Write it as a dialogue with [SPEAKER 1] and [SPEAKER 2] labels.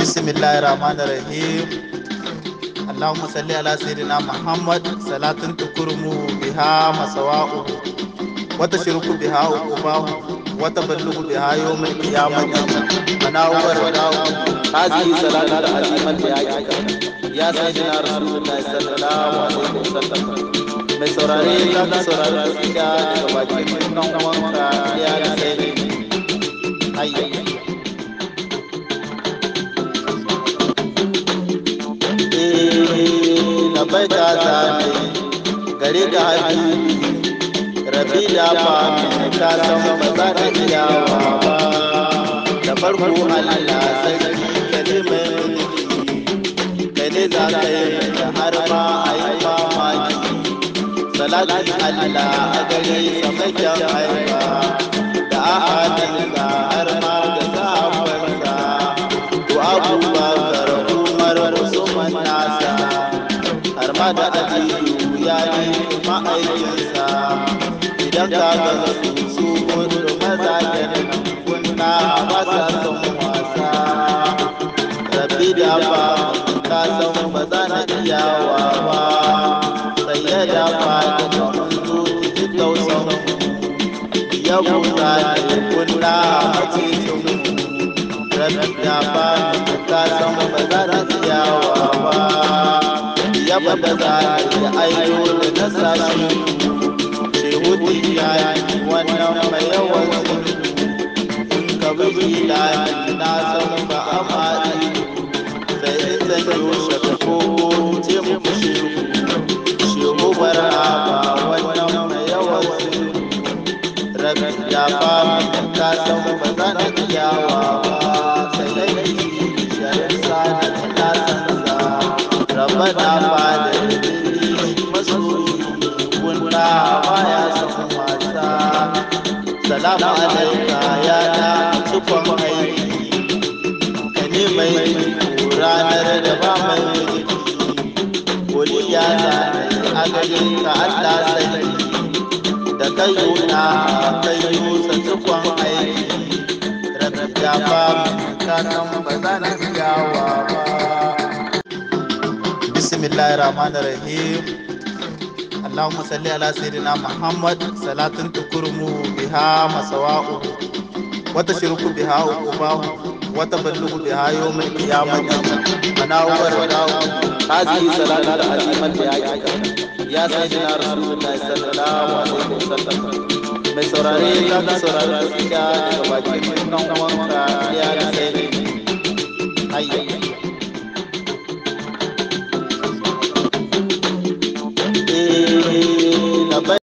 [SPEAKER 1] Bismillahirrahmanirrahim. Allahumma salli ala sayyidina Muhammad salatun tukrumu biha masawa'u wa tashruku biha uqubahu wa taballugu biha yawmal qiyamati manawwar da'u hadhihi salatu al-azimat ya sayyidina Rasulullah sallallahu alaihi wasallam. Mai saurare za ka saurari gaskiya daga bakin nan uwanka ya da sai hayya. Bai ka zane gare ka habibi rabi da fami ka san ba za ka iyawa ba. Da farko Allah sarki ka ne mai mulki kai ne za ka yi har ma a yi mamaki. Salatin Allah a gare sa mai kyan haifa da ahadinsa har ma da sahabbansa to Abubakar Umar Usman nasa har ma da Aliyu ya yi ma'aikinsa. Idan ka ga su gudu mazajen kunna ba sa son wasa. Rabbi da ba ka san ba za na iyawa ba. Sai ya dafa da mun zo ji tausan ya buta da kunna a cikin Rabbi da ba ka san ba za na iyawa ba. Yaba da za a yi ayo da na sashi shehudu ya yi wannan mai yawan zuru. Ka bi na san ba a maɗi sai in zan yi shaka ko ce muku shehu barhama wannan mai yawan zuru. Rabbi ya ba mu ka san ba za na iyawa ba sai dai sharin sa da na san sa. Rabbana ba da masoyi wanda baya son wasa. Salamu alaika ya da cikon aiki ka ne mai ranar da ba mai godiya da a gare ka Allah sarki da kai yuna kai yusa cikon aiki. Rabbi ya ba mu ka san ba za na iyawa ba. Bismillahirrahmanirrahim. Allahumma salli ala sayyidina Muhammad salatun tukrumu biha masawa'u wa tashruku biha uqubahu wa taballugu biha yawmal qiyamati manawwar da'u hadhihi salatu al-azimat ya sayyidina Rasulullah sallallahu alaihi wasallam. Mai saurare za ka saurari gaskiya daga bakin nan uwanka ya da sai